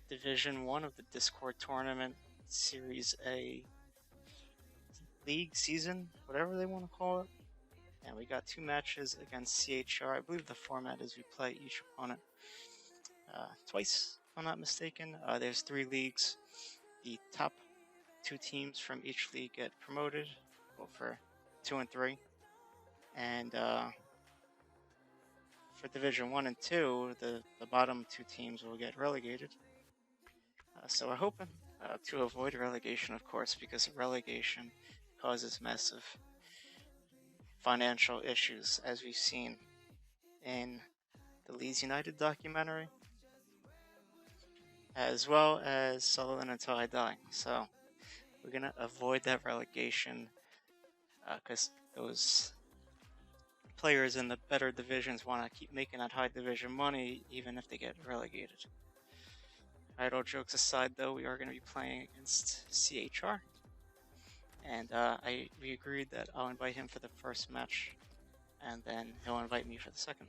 Division 1 of the Discord tournament, Series A league season, whatever they want to call it. And we got 2 matches against CHR. I believe the format is we play each opponent twice, if I'm not mistaken. There's 3 leagues. The top 2 teams from each league get promoted, go for 2 and 3. And for Division 1 and 2, the bottom 2 teams will get relegated. So we're hoping to avoid relegation, of course, because relegation causes massive financial issues, as we've seen in the Leeds United documentary, as well as Sullivan Until I Die. So we're going to avoid that relegation because those players in the better divisions want to keep making that high division money even if they get relegated. Alright, all jokes aside though, we are going to be playing against CHR. And we agreed that I'll invite him for the first match, and then he'll invite me for the second.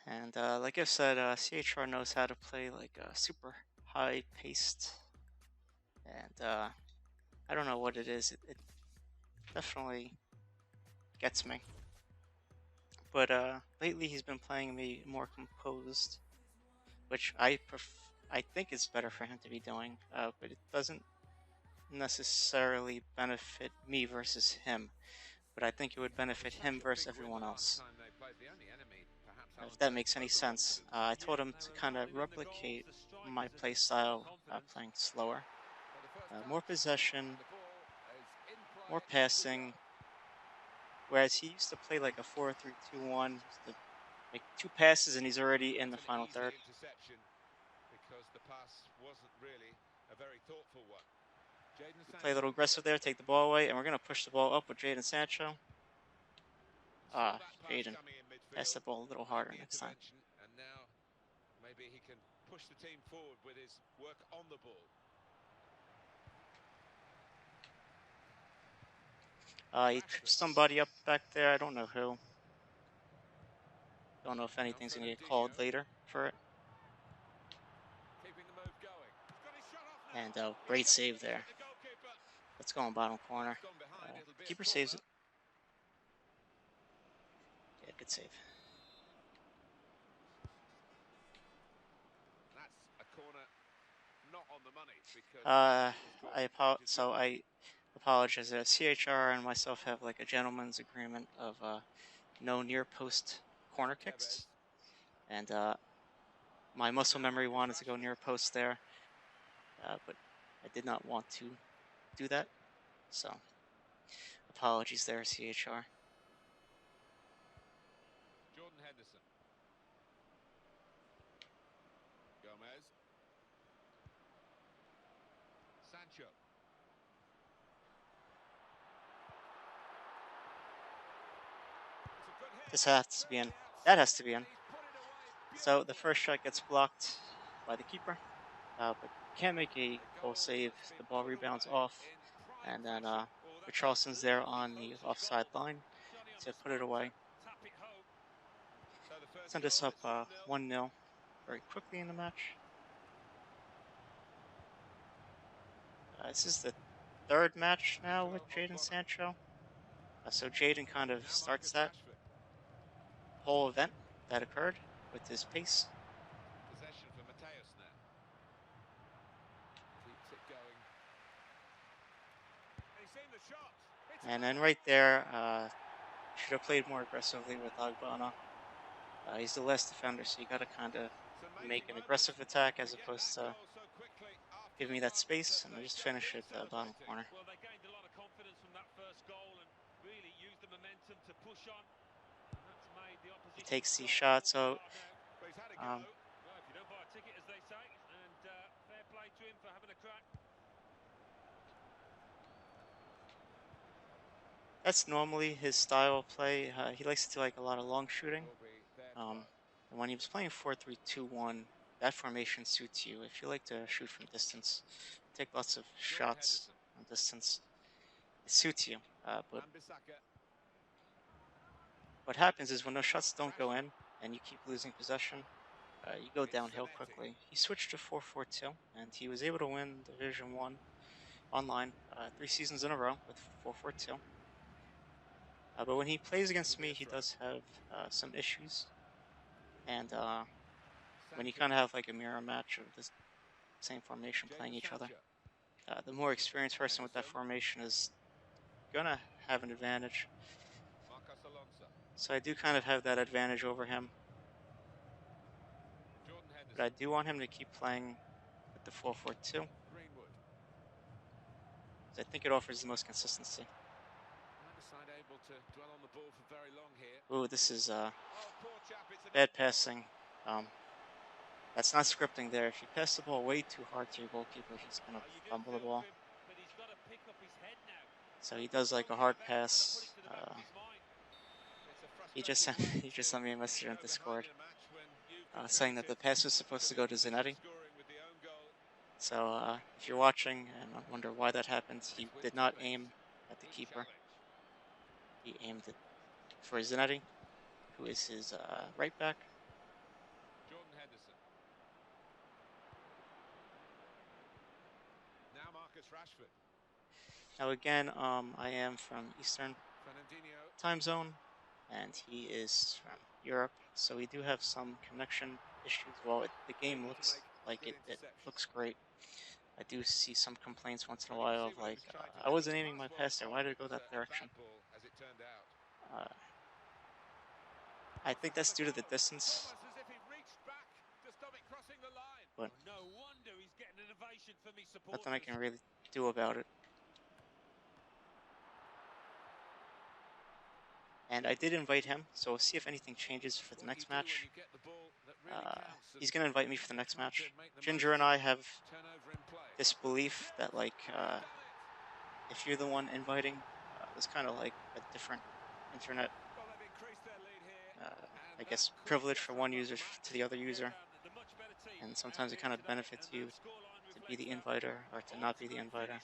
And like I said, CHR knows how to play like super high-paced, and I don't know what it is. It definitely gets me. But lately he's been playing me more composed, which I think is better for him to be doing. But it doesn't necessarily benefit me versus him. But I think it would benefit him versus everyone else. If that makes any sense. I told him to kind of replicate my playstyle, playing slower, more possession, more passing. Whereas he used to play like a 4-3-2-1, to make 2 passes and he's already in the final third. Play a little aggressive there, take the ball away, and we're going to push the ball up with Jadon Sancho. Jadon, pass the ball a little harder next time. And now maybe he can push the team forward with his work on the ball. He tripped somebody up back there. I don't know who. Don't know if anything's going to get called later for it. And great save there. Let's go on bottom corner. Keeper saves it. Yeah, good save. That's a corner not on the money because I apologize. CHR and myself have like a gentleman's agreement of no near post corner kicks, and my muscle memory wanted to go near post there, but I did not want to do that. So apologies there, CHR. Jordan Henderson. Gomez. Sancho. This has to be in. That has to be in. So the first shot gets blocked by the keeper, but can't make a goal save. The ball rebounds off, and then Richarlison's there on the offside line to put it away. Send us up 1-0 very quickly in the match. This is the 3rd match now with Jadon Sancho. So Jadon kind of starts that whole event that occurred with his pace. Possession for Mateus now. Keeps it going. He's seen the shot. And then right there, should have played more aggressively with Agbana. He's the last defender, so you got to kind of make an aggressive attack as opposed to give me that space and just finish it bottom corner. Well, they gained a lot of confidence from that first goal and really used the momentum to push on. That's made the opposition. He takes these shots, so well, if you don't buy a ticket, as they say, and fair play to him for having a crack. That's normally his style of play. He likes to do like a lot of long shooting. And when he was playing 4-3-2-1, that formation suits you. If you like to shoot from distance, take lots of shots on distance, it suits you. But what happens is when those shots don't go in and you keep losing possession, you go downhill quickly. He switched to 4-4-2, and he was able to win Division 1 online 3 seasons in a row with 4-4-2. But when he plays against me, he does have some issues. And when you kind of have like a mirror match of the same formation playing each other, the more experienced person with that formation is gonna have an advantage. So I do kind of have that advantage over him. But I do want him to keep playing with the 4-4-2. I think it offers the most consistency. Ooh, this is bad passing. That's not scripting there. If you pass the ball way too hard to your goalkeeper, he's gonna fumble the ball. So he does like a hard pass. He just sent me a message on Discord saying that the pass was supposed to go to Zanetti. So if you're watching and wonder why that happened, he did not aim at the keeper. He aimed it for Zanetti, who is his right back. Now again, I am from Eastern time zone, and he is from Europe, so we do have some connection issues. Well, the game looks like it looks great. I do see some complaints once in a while of like, I wasn't aiming my pass there, why did it go that direction? I think that's due to the distance. But nothing I can really do about it. And I did invite him, so we'll see if anything changes for the next match. He's going to invite me for the next match. Ginger and I have this belief that, like, if you're the one inviting, there's kind of like a different internet, I guess, privilege for one user to the other user. And sometimes it kind of benefits you to be the inviter or to not be the inviter.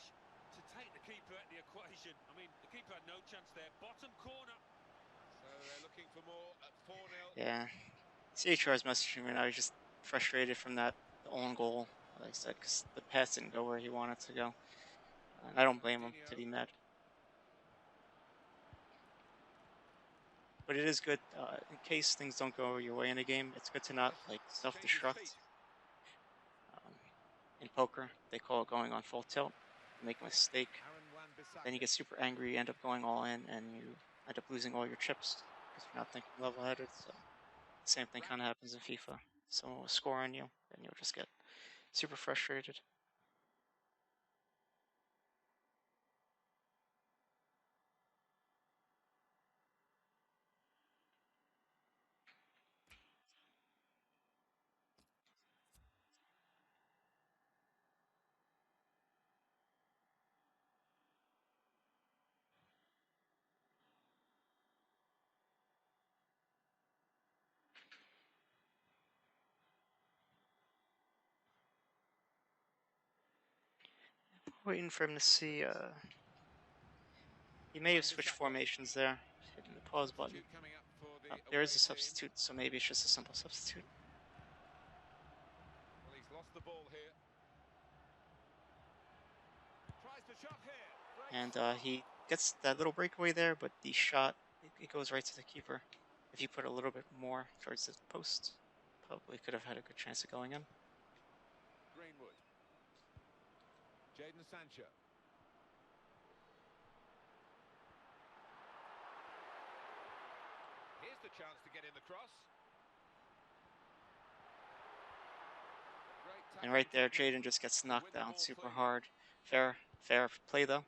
Yeah. CHR is messaging me now. He's just frustrated from that own goal, like I said, because the pass didn't go where he wanted to go. And I don't blame him to be mad. But it is good, in case things don't go your way in a game, it's good to not, like, self-destruct. In poker, they call it going on full tilt. You make a mistake, then you get super angry, you end up going all in, and you end up losing all your chips because you're not thinking level-headed. So the same thing kind of happens in FIFA. Someone will score on you, and you'll just get super frustrated. Waiting for him to see, he may have switched formations there, hitting the pause button. There is a substitute, so maybe it's just a simple substitute. Well, he's lost the ball here. Tries to shot here. And he gets that little breakaway there, but the shot, it goes right to the keeper. If you put a little bit more towards the post, probably could have had a good chance of going in. Greenwood. Jadon Sancho. Here's the chance to get in the cross. And right there, Jadon just gets knocked down super hard. Fair play though.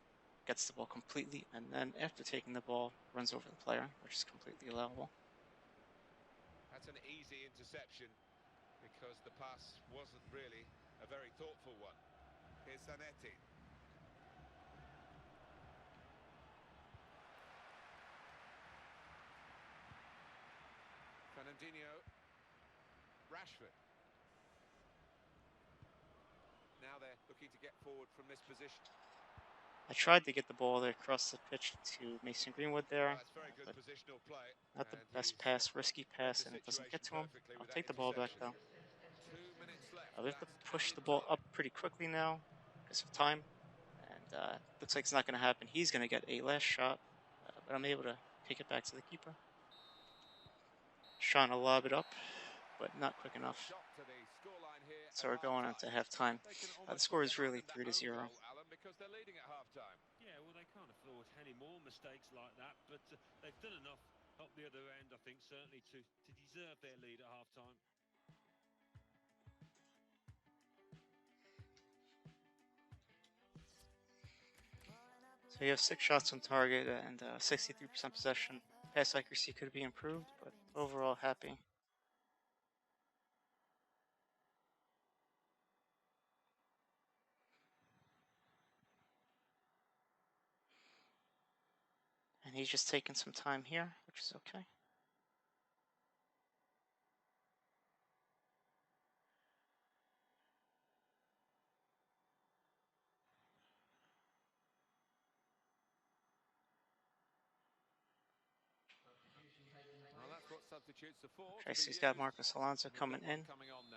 Gets the ball completely, and then after taking the ball, runs over the player, which is completely allowable. That's an easy interception because the pass wasn't really a very thoughtful one. Here's Zanetti. Fernandinho. Rashford. Now they're looking to get forward from this position. I tried to get the ball across the pitch to Mason Greenwood there, It's very good but positional play. not the And best he's pass, risky read pass, the and it doesn't get situation to him. perfectly I'll with that take the ball back interception. though. 2 minutes left. We have to That's push added the ball time. up pretty quickly now because of time, and looks like it's not going to happen. He's going to get a last shot, but I'm able to kick it back to the keeper. Trying to lob it up, but not quick enough. Shot to the scoreline here So at we're going on to half-time. halftime. They can The almost score put is their hand really in that 3-0. own goal, Alan, because they're leading at half-time. Yeah, well, they can't afford any more mistakes like that, but they've done enough up the other end, I think, certainly to deserve their lead at half-time. So you have 6 shots on target and 63% possession. Pass accuracy could be improved, but overall happy. And he's just taking some time here, which is okay. Well, that's what substitutes are for. Okay, so he's got Marcos Alonso coming in Coming on now.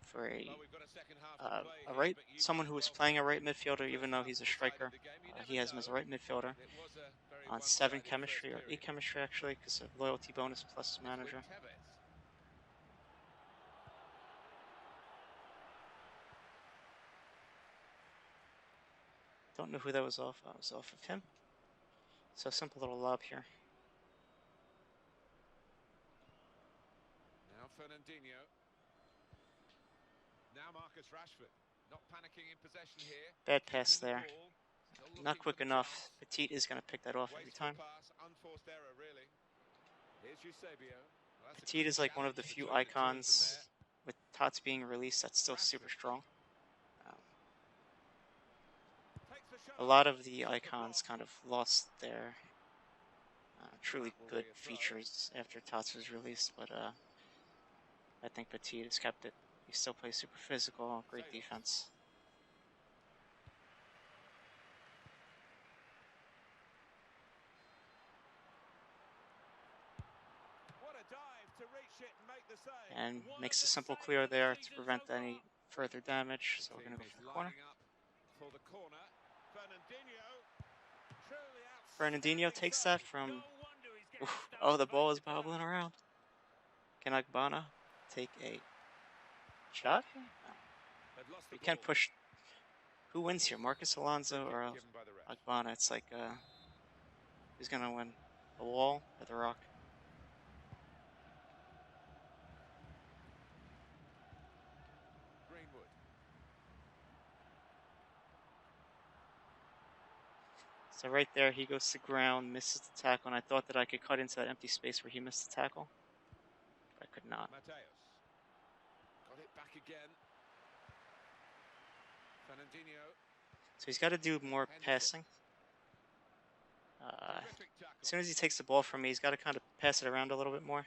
for Well, we've got a second half to play here, but you someone might who is well playing a think right midfielder, the even first though half he's a decided striker. the game. You He never has him as a know. right midfielder It was a very on 7 one-sided chemistry first or 8 period. chemistry actually, because of loyalty bonus plus It's manager. with Tevez. Don't know who that was off. I was off of him. So simple little lob here. Now Fernandinho. Now Marcus Rashford. Not panicking in possession here. Bad pass Keeping the there. ball. Still Not looking for quick the enough. chance. Petit is going to pick that off every Wasteful time. pass, unforced error, really. Here's Eusebio. Well, that's a Petit quick is like one of the challenge few between the two of them icons there. with Tots being released that's still super Rashford strong. takes the shot A on. lot of the Shot to icons block. kind of lost their truly That will good be a throw. features after Tots was released, but I think Petit has kept it. He still plays super physical, great Celos. defense. What a dive to reach it and make the save. And One makes of a the simple saves clear of the there to season prevent so any far. further damage. The So we're team going to go is for the corner. lining up for the corner. Fernandinho. Truly Fernandinho outstanding takes that save. from... No wonder he's getting Oof, stars oh, the ball praised is for that. bobbling around. Can Agbana take a shot? No. They've lost the You ball. can't push... Who wins here, Marcos Alonso Free or kick given by the ref. Agbana? It's like, who's going to win? The wall or the rock? Greenwood. So right there, he goes to ground, misses the tackle, and I thought that I could cut into that empty space where he missed the tackle, but I could not. Mateos. Got it back again. Fernandinho. So he's got to do more Henderson. passing. Terrific tackle. As soon as he takes the ball from me, he's got to kind of pass it around a little bit more.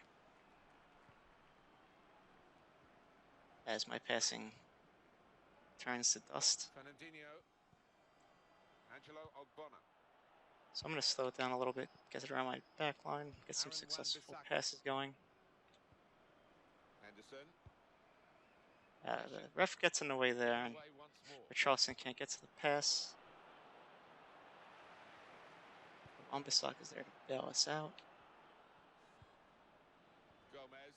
As my passing turns to dust. Fernandinho. Angelo Ogbonna. So I'm going to slow it down a little bit, get it around my back line, get some Aaron successful Wan-Bissaka. passes going. Henderson. The ref gets in the way there, and Away once more. Richarlison can't get to the pass. Wan-Bissaka is there to bail us out. Gomez.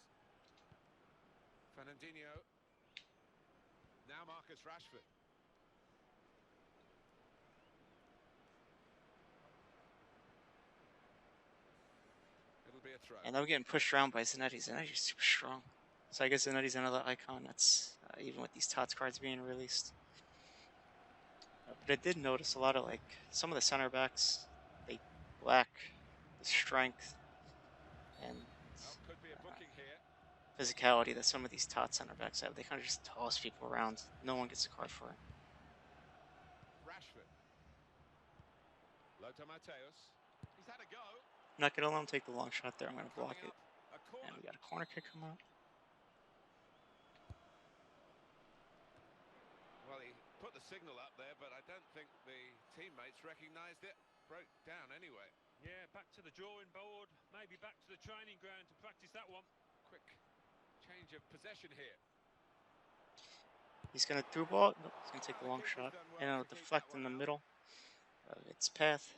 Fernandinho. Now Marcus Rashford. It'll be a throw. And I'm getting pushed around by Zanetti. Zanetti's super strong. So I guess Zanetti's another icon that's, even with these TOTS cards being released. But I did notice a lot of, like, some of the center backs, they lack the strength and Could be a booking here. physicality that some of these TOTS center backs have. They kind of just toss people around. No one gets a card for it. Rashford. Lothar Mateos. He's had a go. I'm not going to let him take the long shot there. I'm going to block Coming it. up, a corner. And we got a corner kick come out. signal up there, but I don't think the teammates recognised it. Broke down anyway. Yeah, back to the drawing board, maybe back to the training ground to practice that one. Quick change of possession here. He's going to through ball. Nope, he's going to take the Well, the long keeper's shot. done well And it'll to keep that deflect in one the out. middle of its path.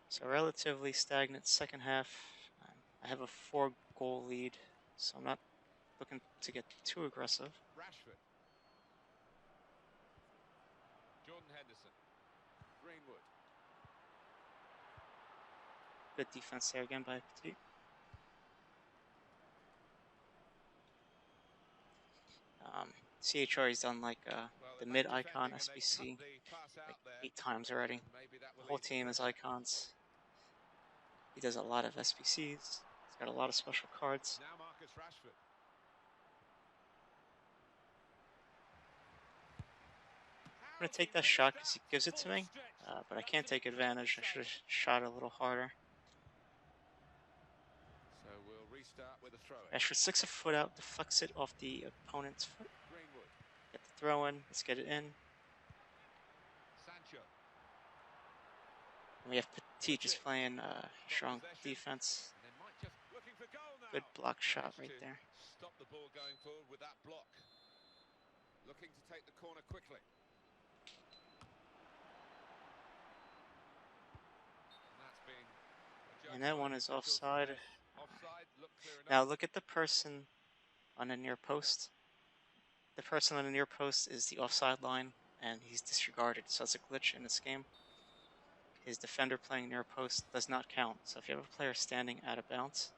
So relatively stagnant second half. I have a 4-goal lead, so I'm not looking to get too aggressive. Rashford. Jordan Henderson. Greenwood. Good defense there again by Petit. CHR has done like Well, the they're mid back icon defending and they cut SBC the pass like out there. 8 times already. And maybe that The will whole lead to team is pressure. icons. He does a lot of SBCs. He's got a lot of special cards. Now Marcus Rashford. I'm going to take that shot because he gives it to me, but I can't take advantage. I should have shot a little harder. So we'll restart with a throw. Rashford sticks a foot out, deflects it off the opponent's foot. Greenwood. Get the throw in. Let's get it in. Sancho. And we have Petit just playing strong defense. And they might just looking for goal now. Good block shot Managed right to there. Stop the ball going forward with that block. Looking to take the corner quickly. And that's been And that one is offside. Offside, look clear enough. Now look at the person on the near post. The person on the near post is the offside line, and he's disregarded. So it's a glitch in this game. His defender playing near post does not count. So if you have a player standing out of bounds,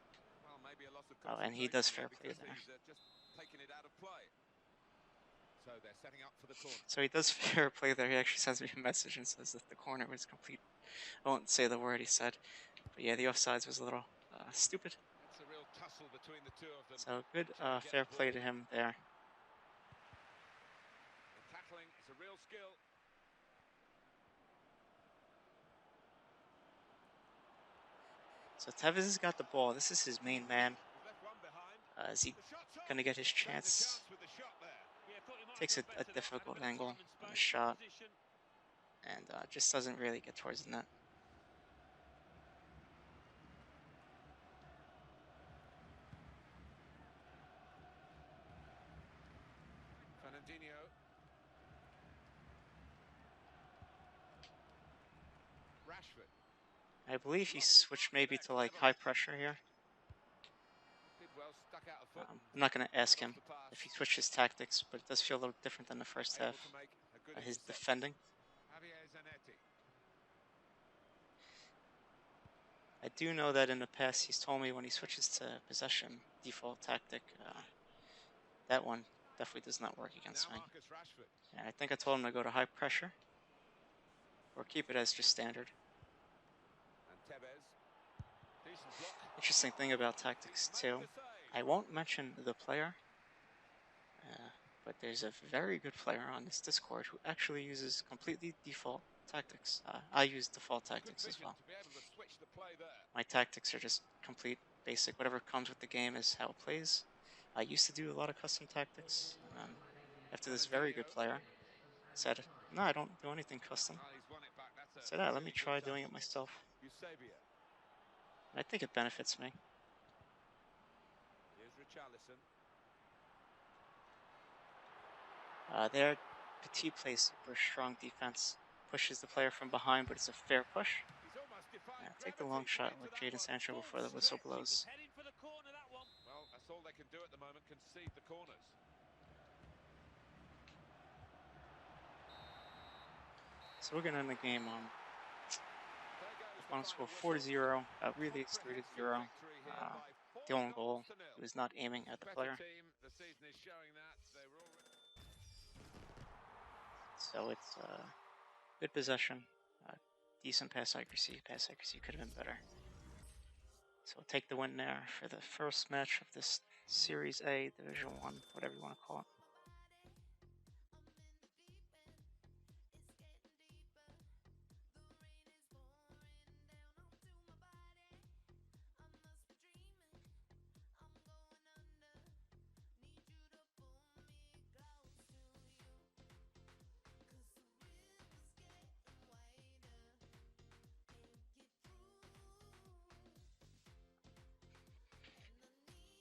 Well, maybe a loss of and he does concentration fair play because there. he's just taking it out of play. So they're setting up for the corner. So he does fair play there. He actually sends me a message and says that the corner was complete. I won't say the word he said, but yeah, the offsides was a little stupid. It's a real tussle between the two of them. So good Trying to get fair the play ball. to him there. The tackling is a real skill. So Tevez has got the ball. This is his main man. He's left one behind. Is he The shot's on. going to get his Takes a chance? chance with the shot there. Yeah, thought he might Takes have a done better there, had difficult bit of angle time and on a space, shot, position. and just doesn't really get towards the net. Fernandinho. Rashford. I believe he switched maybe to like high pressure here. Did well, stuck out a foot. I'm not going to ask him Lost the pass. if he switched his tactics, but it does feel a little different than the first Able half. to make a good His interception. defending. Javier Zanetti. I do know that in the past he's told me when he switches to possession default tactic, that one definitely does not work against Now me. Marcus Rashford. And I think I told him to go to high pressure or keep it as just standard. And Tevez. Decent block. Interesting thing about tactics too, I won't mention the player, but there's a very good player on this Discord who actually uses completely default tactics. I use default tactics as well. To be able to switch the play there. My tactics are just complete, basic. Whatever comes with the game is how it plays. I used to do a lot of custom tactics, and after this very good player said, no, I don't do anything custom. Oh, he's won it back. That's I said, let me try doing it myself. Eusebio. And I think it benefits me. Here's Richarlison. There, Petit plays super strong defense. Pushes the player from behind, but it's a fair push. He's almost defied Yeah, take the long shot with Jadon Sancho before the whistle blows. Heading for the corner, that one. Well, that's all they can do at the moment, concede the corners. So we're going to end the game on one score 4-0. Really, it's 3-0. The own goal, he was not aiming at the player. The season is showing that. They were So it's good possession, decent pass accuracy. Pass accuracy could have been better. So we'll take the win there for the first match of this Series A, Division 1, whatever you want to call it.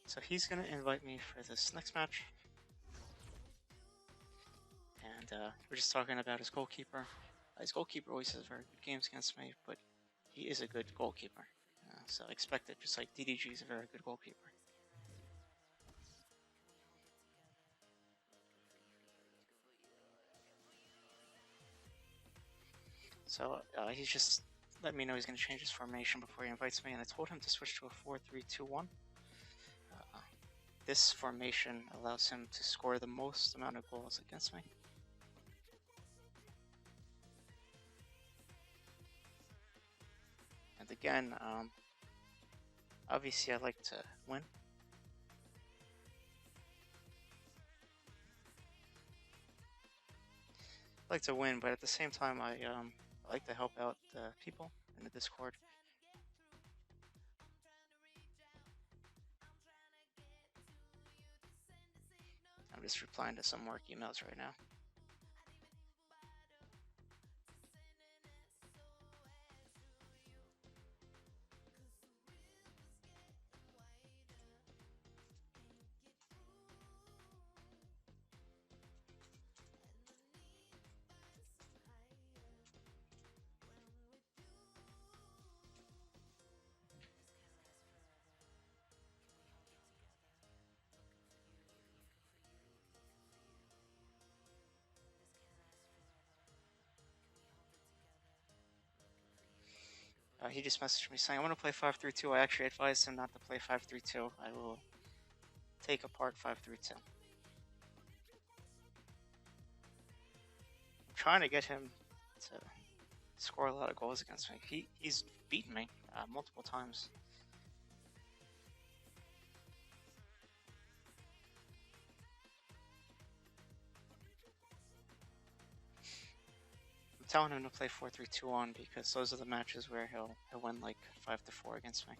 So he's gonna invite me for this next match, and we're just talking about his goalkeeper. His goalkeeper always has very good games against me, but he is a good goalkeeper. So I expect it, just like DDG is a very good goalkeeper. So he's just let me know he's going to change his formation before he invites me, and I told him to switch to a 4-3-2-1. This formation allows him to score the most amount of goals against me. And again, obviously I like to win. I like to win, but at the same time, I like to help out the people in the Discord. I'm just replying to some work emails right now. He just messaged me saying, I want to play 5-3-2. I actually advised him not to play 5-3-2. I will take apart 5-3-2. I'm trying to get him to score a lot of goals against me. He's beaten me multiple times. I'm telling him to play 4-3-2-1 because those are the matches where he'll win like 5-4 against me.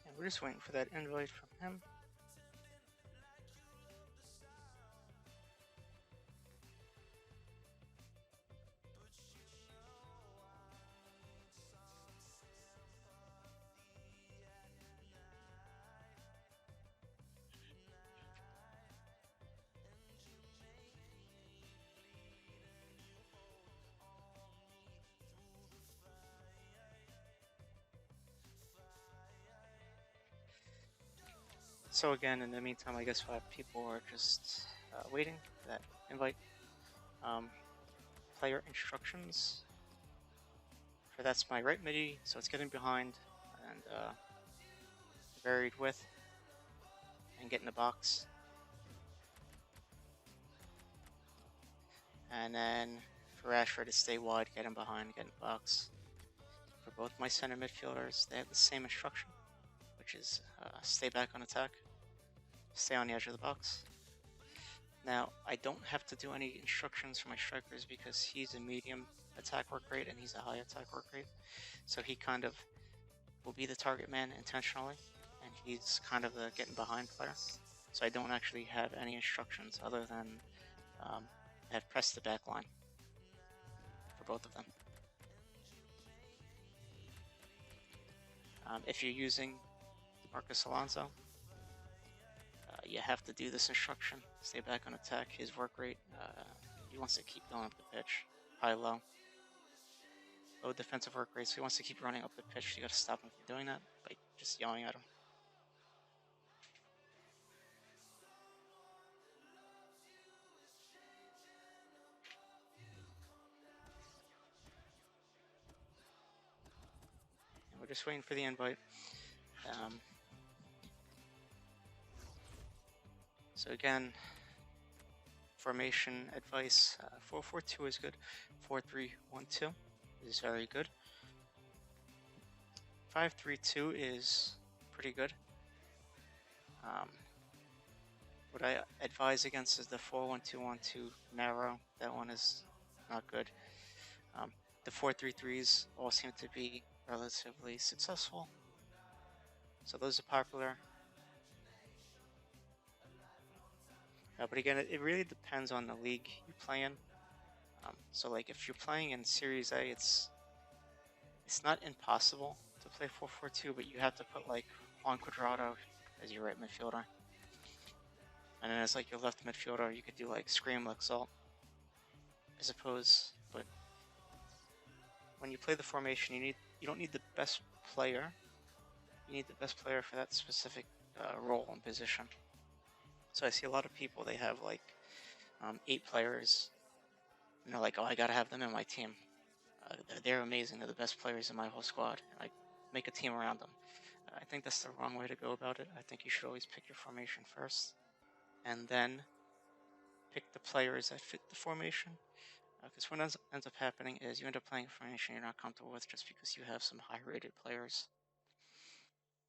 And we're just waiting for that invite from him. So again, in the meantime, I guess 5 people are just waiting for that invite. Player instructions. For that's my right midi, so it's getting behind and varied width and get in the box. And then for Rashford to stay wide, get him behind, get in the box. For both my center midfielders, they have the same instruction, which is stay back on attack, stay on the edge of the box. Now, I don't have to do any instructions for my strikers because he's a medium attack work rate and he's a high attack work rate. So he kind of will be the target man intentionally, and he's kind of the getting behind player. So I don't actually have any instructions other than have pressed the back line for both of them. If you're using Marcus Alonso, you have to do this instruction. Stay back on attack. His work rate, he wants to keep going up the pitch. High-low. Low defensive work rate, so he wants to keep running up the pitch. You got to stop him from doing that by just yelling at him. just waiting for the invite. So again, formation advice: 4-4-2 is good. 4-3-1-2 is very good. 5-3-2 is pretty good. What I advise against is the 4-1-2-1-2 narrow. That one is not good. The 4-3-3s all seem to be relatively successful, so those are popular. But again, it really depends on the league you play in. So like if you're playing in Series A, it's not impossible to play 4-4-2, but you have to put like Juan Cuadrado as your right midfielder. And then as like your left midfielder, you could do like Scream Luxalt, I suppose. But when you play the formation, you don't need the best player. You need the best player for that specific role and position. So I see a lot of people, they have like 8 players, and they're like, oh, I gotta have them in my team. They're amazing. They're the best players in my whole squad. And I make a team around them. I think that's the wrong way to go about it. I think you should always pick your formation first, and then pick the players that fit the formation. Because what ends up happening is you end up playing a formation you're not comfortable with just because you have some high-rated players.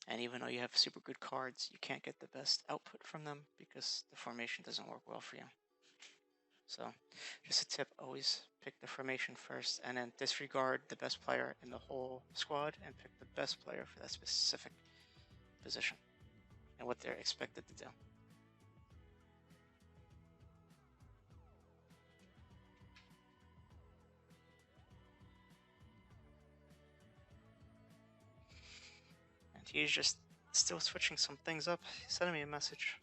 And even though you have super good cards, you can't get the best output from them because the formation doesn't work well for you. So, just a tip, always pick the formation first and then disregard the best player in the whole squad and pick the best player for that specific position and what they're expected to do. And he's just still switching some things up. He's sending me a message.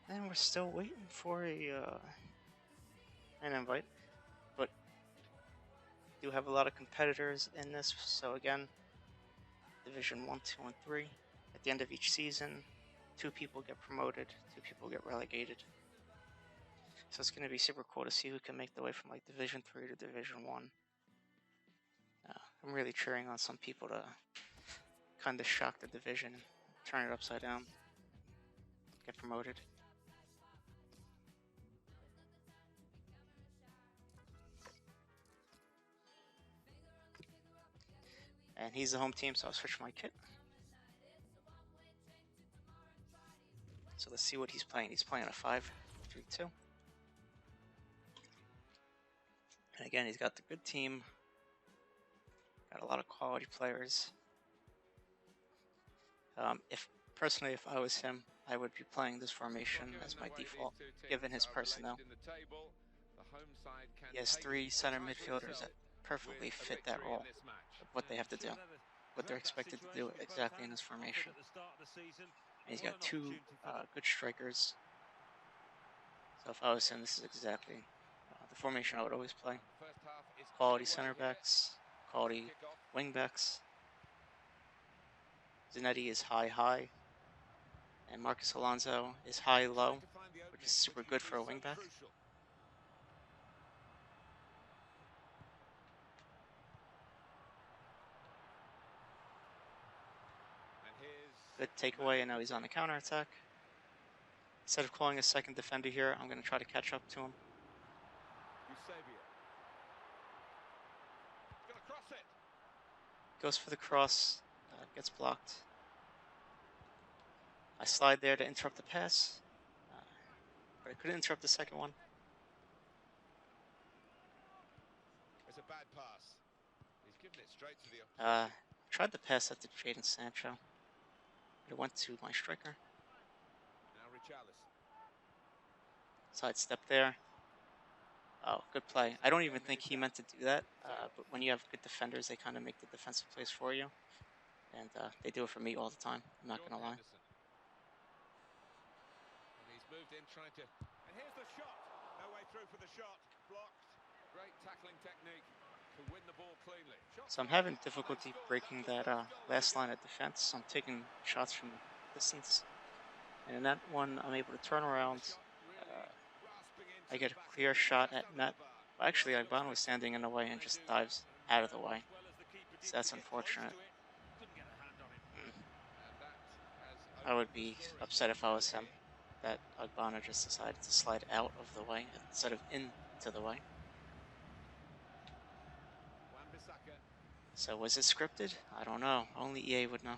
And we're still waiting for an invite, but do have a lot of competitors in this. So again, Division 1, 2, and 3. At the end of each season, 2 people get promoted, 2 people get relegated. So it's going to be super cool to see who can make the way from like Division 3 to Division 1. I'm really cheering on some people to kind of shock the division, turn it upside down, get promoted. And he's the home team, so I'll switch my kit. So let's see what he's playing. He's playing a 5-3-2. And again, he's got the good team. Got a lot of quality players. If I was him, I would be playing this formation as my default, given his personnel. He has 3 center midfielders that perfectly fit that role of what they have to do, what they're expected to do exactly in this formation. And he's got 2 good strikers. So if I was him, this is exactly the formation I would always play. Quality center backs, quality wing backs. Zanetti is high, and Marcus Alonso is high-low, which is super good for a wingback. Good takeaway, and now he's on the counter-attack. Instead of calling a second defender here, I'm going to try to catch up to him. Goes for the cross, gets blocked. I slide there to interrupt the pass, but I couldn't interrupt the second one. It's a bad pass. He's given it straight to the opposition. Tried the pass at the Jadon Sancho, but it went to my striker. Now Richarlison. Side step there, Oh, good play. I don't even think he meant to do that, but when you have good defenders, they kind of make the defensive plays for you. And they do it for me all the time, I'm not going to lie. And he's moved in trying to... And here's the shot! No way through for the shot. Blocked. Great tackling technique to win the ball cleanly. So I'm having difficulty breaking that last line of defense. I'm taking shots from distance. And in that one, I'm able to turn around. I get a clear shot at net. Well, actually, Agban was standing in the way and just dives out of the way. So that's unfortunate. I would be upset if I was him, that Agbana just decided to slide out of the way instead of into the way. So was it scripted? I don't know. Only EA would know.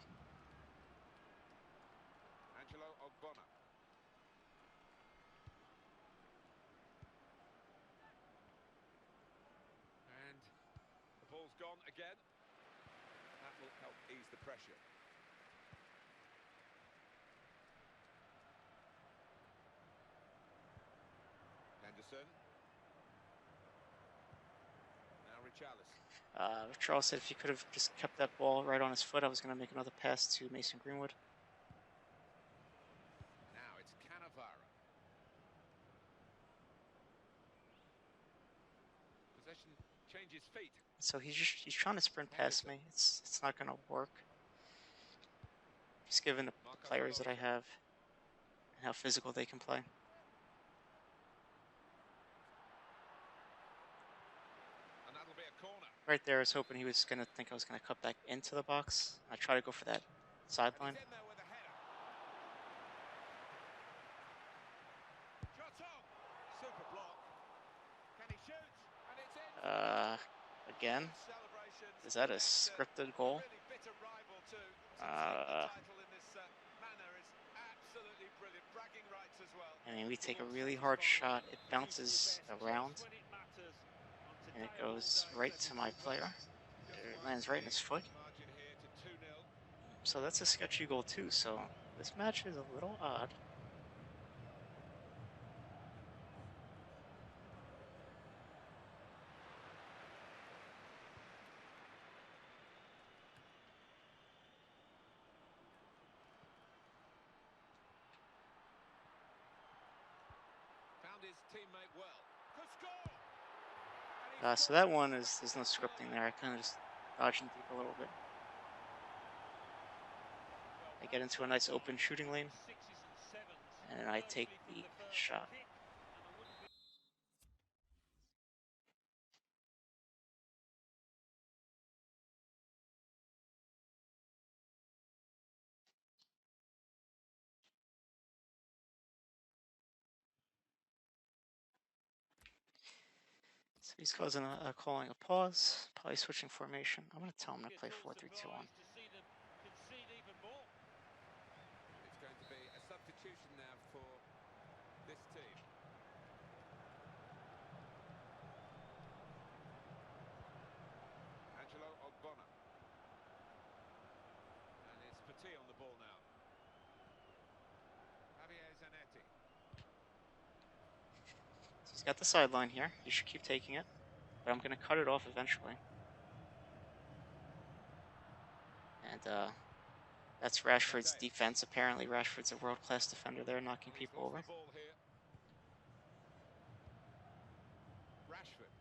And the ball's gone again. That will help ease the pressure. Henderson. Now Richarlison. Charles said if he could have just kept that ball right on his foot, I was going to make another pass to Mason Greenwood. Now it's Cannavaro. Possession changes feet. So he's trying to sprint past me. It's not going to work. Just given the players that I have and how physical they can play. Right there, I was hoping he was going to think I was going to cut back into the box. I try to go for that sideline. Again? Is that a scripted goal? I mean, we take a really hard shot. It bounces around. And it goes right to my player. It lands right in his foot. So that's a sketchy goal too, so this match is a little odd. Found his teammate well. Could score! So that one there's no scripting there. I kind of just dodged in deep a little bit. I get into a nice open shooting lane, and I take the shot. So he's calling a pause, probably switching formation. I'm going to tell him to play 4-3-2-1. It's going to be a substitution now for this team. Angelo Ogbonna. And it's Petit on the ball now. Javier Zanetti. So he's got the sideline here. He should keep taking it. But I'm going to cut it off eventually. And that's Rashford's defense. Apparently Rashford's a world-class defender there, knocking people over. Rashford.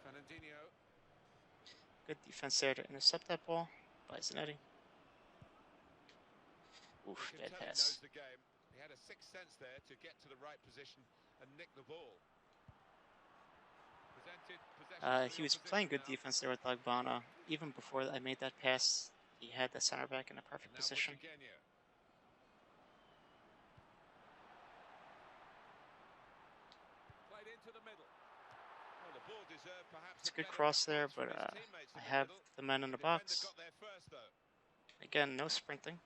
Fernandinho. Good defense there to intercept that ball by Zanetti. Oof, bad pass. The game. He had a sixth sense there to get to the right position and nick the ball. He was playing good defense there with Agbana. Even before I made that pass, he had the center back in a perfect position. Played into the middle. Well, the ball deserved perhaps it's a good cross there, but I have the men in the box. Again, no sprinting.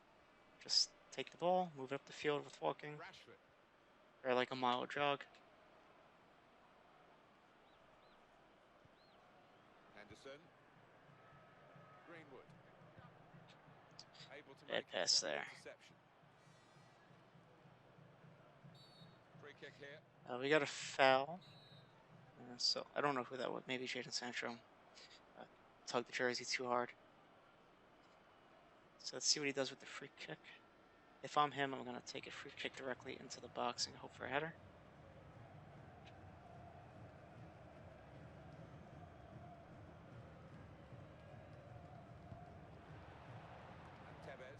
Just take the ball, move it up the field with walking, or like a mile jog. Henderson. Greenwood. Able to Bad pass there. kick here. We got a foul. So I don't know who that was. Maybe Jadon Sancho tugged the jersey too hard. So let's see what he does with the free kick. If I'm him, I'm going to take a free kick directly into the box and hope for a header. And Tevez.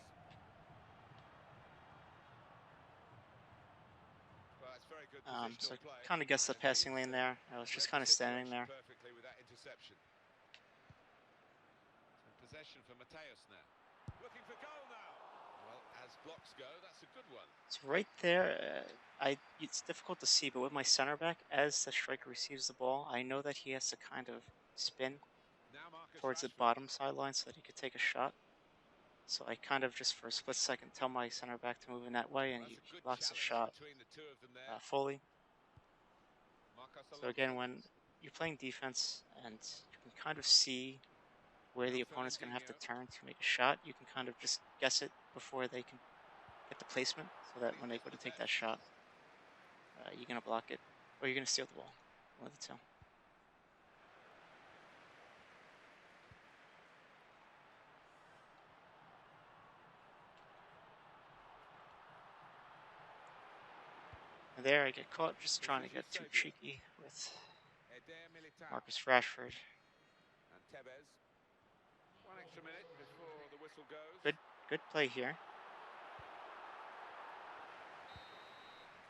Well, it's very good So positional play. I kind of guessed the And passing he's, lane there. I was just read kind the of standing situation there. perfectly with that interception. And possession for Mateus now. Looking for goal now. Well, as blocks go, that's a good one. It's right there. It's difficult to see, but with my center back, as the striker receives the ball, I know that he has to kind of spin Now Marcus towards the Rashford. bottom sideline so that he could take a shot. So I kind of just for a split second tell my center back to move in that way, and That's he a good blocks the challenge shot between the two of them there. fully. Marcos So again, when you're playing defense and you can kind of see where the opponent's going to have to turn to make a shot, you can kind of just guess it before they can get the placement, so that when they go to take that shot, you're going to block it, or you're going to steal the ball. One of the two. And there I get caught just trying to get too cheeky with Marcus Rashford. And Tevez. 1 extra minute before the whistle goes. Good play here.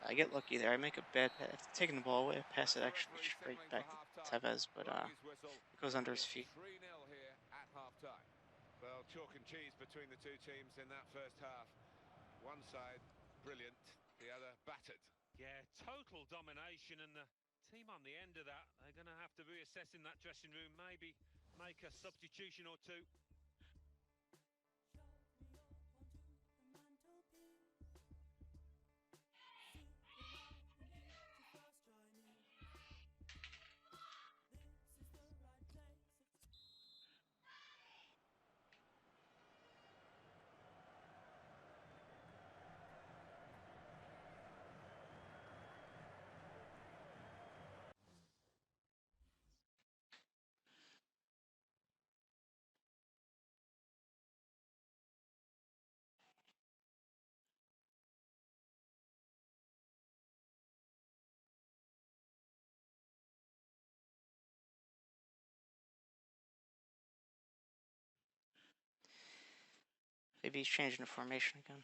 I get lucky there. I make a bad pass. After taking the ball away, I pass it actually straight back to Tevez, but it goes under his feet. 3-0 here at half-time. Well, chalk and cheese between the two teams in that first half. One side brilliant, the other battered. Yeah, total domination, and the team on the end of that, they're going to have to reassess in that dressing room, maybe make a substitution or two. Maybe he's changing the formation again.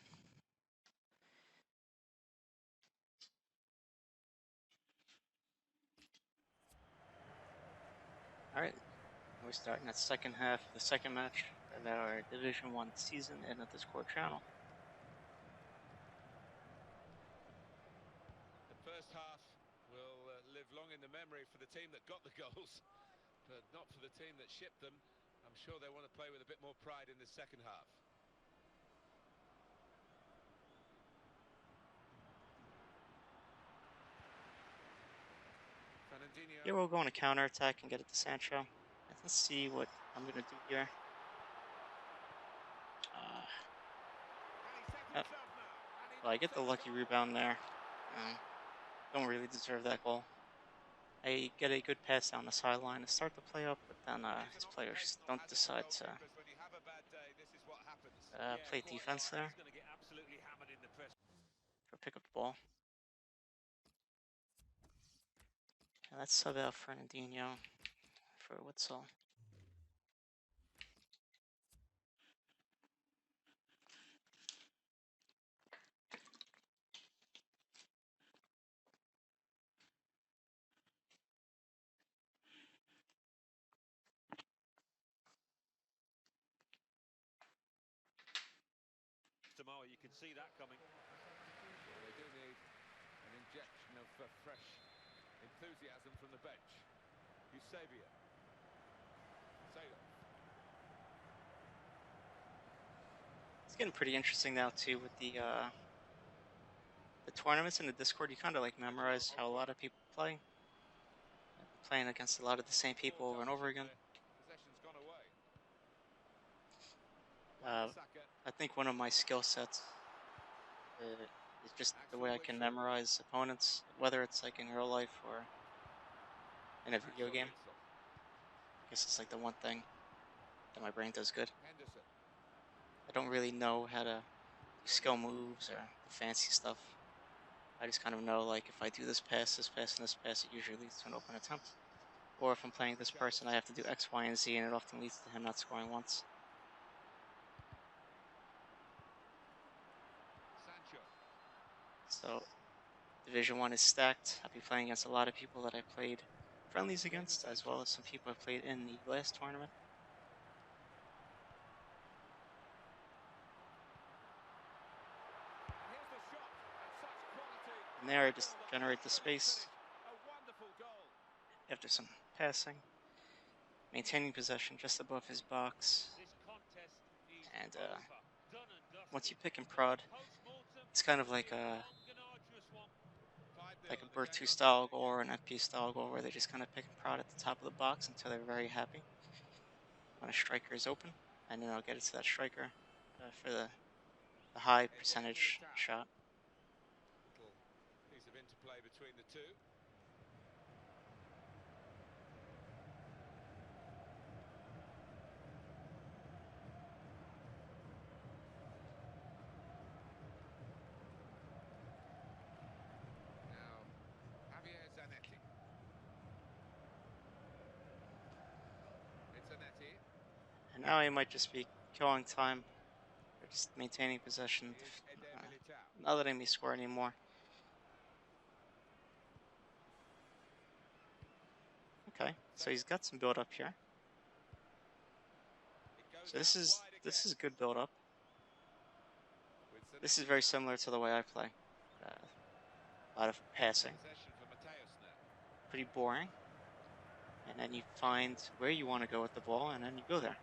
All right, we're starting that second half of the second match of our Division 1 season in the Discord channel. The first half will live long in the memory for the team that got the goals, but not for the team that shipped them. I'm sure they want to play with a bit more pride in the second half. Here we'll go on a counter attack and get it to Sancho. Let's see what I'm gonna do here. Well, I get the lucky rebound there. Don't really deserve that goal. I get a good pass down the sideline to start the play up, but then his players don't decide to play defense there. Or pick up the ball. And let's sub out Fernandinho for Witzel. Tomorrow, you can see that coming. Well, they do need an injection of fresh enthusiasm from the bench. Eusebio. It's getting pretty interesting now too with the tournaments in the Discord. You kind of like memorize how a lot of people play. Playing against a lot of the same people over and over again. Possession's gone away. I think one of my skill sets It's just the way I can memorize opponents, whether it's like in real life or in a video game. I guess it's like the one thing that my brain does good. I don't really know how to do skill moves or the fancy stuff. I just kind of know, like, if I do this pass, and this pass, it usually leads to an open attempt. Or if I'm playing this person, I have to do X, Y, and Z, and it often leads to him not scoring once. So, Division 1 is stacked. I'll be playing against a lot of people that I played friendlies against, as well as some people I played in the last tournament. And there I just generate the space after some passing, maintaining possession just above his box. And once you pick and prod, it's kind of like a Bird 2 style goal or an FP style goal where they just kind of pick and prod at the top of the box until they're very happy when a striker is open, and then I'll get it to that striker for the high percentage shot. Little piece of interplay between the two. And now he might just be killing time, or just maintaining possession, not letting me score anymore. Okay, so he's got some build up here. So this is good build up. This is very similar to the way I play. A lot of passing, pretty boring. And then you find where you want to go with the ball, and then you go there.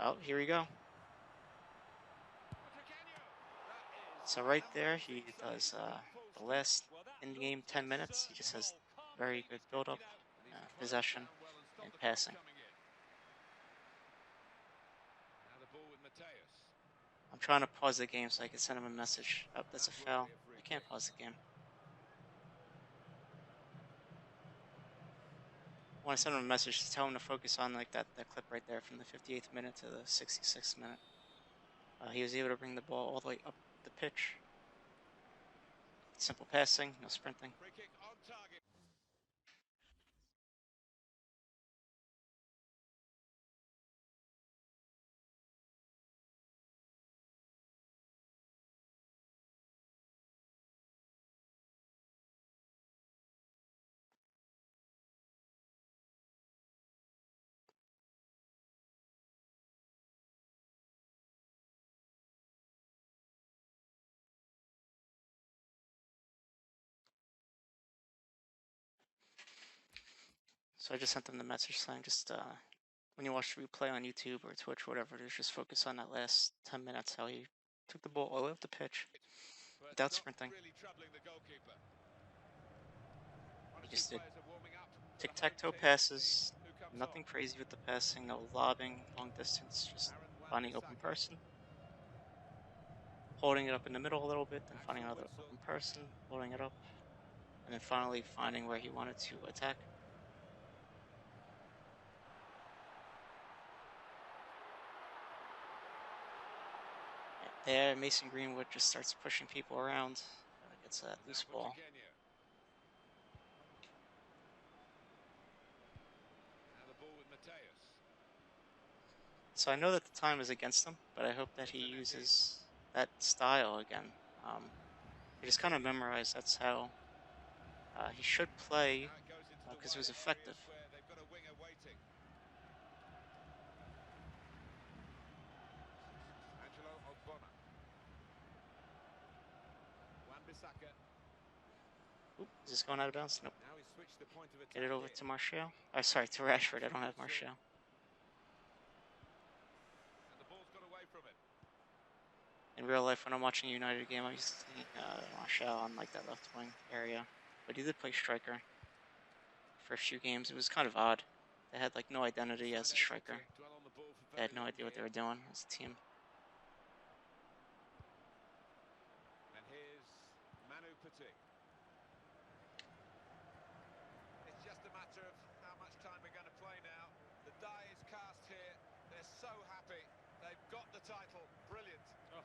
Oh, here we go. So right there, he does the last in-game 10 minutes. He just has very good build-up, possession, and passing. I'm trying to pause the game so I can send him a message. Oh, that's a foul. I can't pause the game. I want to send him a message to tell him to focus on like that clip right there from the 58th minute to the 66th minute. He was able to bring the ball all the way up the pitch. Simple passing, no sprinting. So I just sent them the message saying just when you watch the replay on YouTube or Twitch or whatever it is, just focus on that last 10 minutes, how he took the ball all the way up the pitch without sprinting. He just did tic-tac-toe passes, nothing crazy with the passing, no lobbing, long distance, just finding open person, holding it up in the middle a little bit, then finding another open person, holding it up, and then finally finding where he wanted to attack. There, Mason Greenwood just starts pushing people around, gets that loose ball. So I know that the time is against him, but I hope that he uses that style again. I just kind of memorized that's how he should play because it was effective. Oop, is this going out of bounds? Nope. Get it over to Martial. Oh, sorry, to Rashford. I don't have Martial. In real life, when I'm watching a United game, I'm used to seeing Martial on like that left wing area. But he did play striker for a few games. It was kind of odd. They had like no identity as a striker. They had no idea what they were doing as a team. penalty. It's just a matter of how much time we're going to play now. The die is cast here. They're so happy. They've got the title. Brilliant. Oh,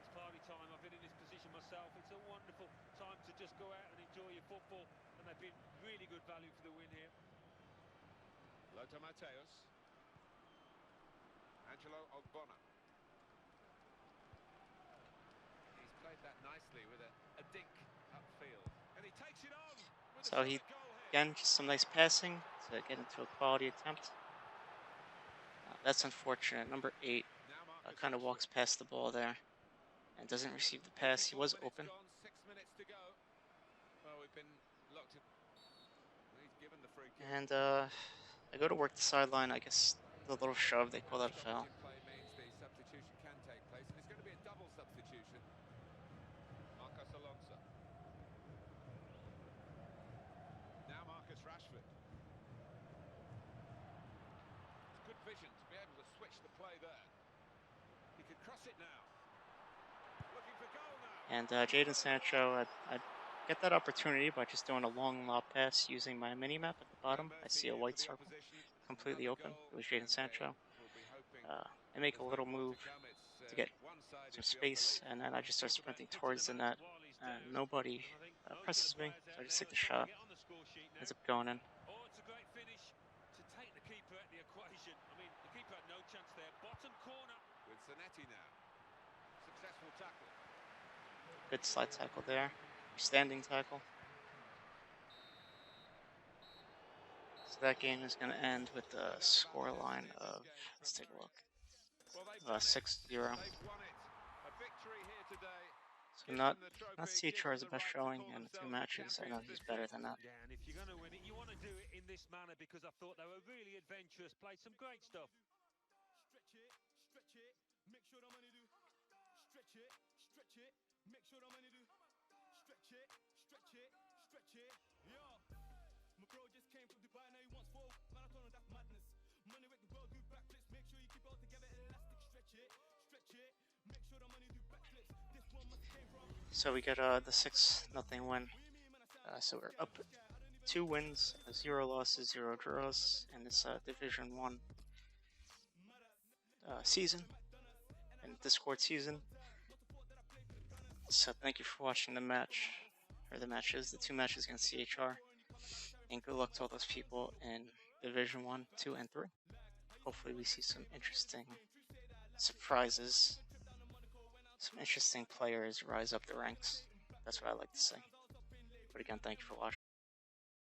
it's party time. I've been in this position myself. It's a wonderful time to just go out and enjoy your football, and they've been really good value for the win here. Lothar Matthäus. Angelo Ogbonna. He's played that nicely with a dink upfield. And he takes it on with So he, again, just some nice passing to get into a quality attempt. That's unfortunate. Number 8 kind of walks past the ball there and doesn't receive the pass. He was open. 6 minutes to go. Well, we've been locked in. He's given the free kick. And I go to work the sideline. I guess the little shove, they call that a foul. Play means the substitution can take place, and it's going to be a double substitution. Marcos Alonso. Now Marcus Rashford. It's good vision to be able to switch the play there. He could cross it now. Looking for goal now. And Jadon Sancho, I'd get that opportunity by just doing a long lob pass using my mini map at the bottom. I see a white circle completely open. It was Jadon Sancho. I make a little move to get some space, and then I just start sprinting towards the net, and nobody presses me, so I just take the shot. Ends up going in. Oh, it's a great finish to take the keeper at the equation. I mean, the keeper had no chance there. Bottom corner. With Zanetti now. Successful tackle. Good slide tackle there. Standing tackle. So that game is going to end with the score line of, let's take a look, 6-0. So not CHR's best showing in the 2 matches. I know he's better than that. Yeah, and if you're going to win it, you want to do it in this manner, because I thought they were really adventurous, played some great stuff. Stretch it, make sure the money do. Stretch it, make sure the money do. Stretch it, yo. My bro just came from Dubai, now he wants 4 marathon, that's madness. Money make the world do backflips, make sure you keep it all together, elastic. Stretch it, make sure the money do backflips. This one must came from. So we get the 6-0 win. So we're up 2 wins, 0 losses, 0 draws in this Division 1 season, and Discord season. So thank you for watching the match, or the matches, the 2 matches against CHR, and good luck to all those people in Division 1, 2, and 3. Hopefully we see some interesting surprises, some interesting players rise up the ranks. That's what I like to see. But again, thank you for watching.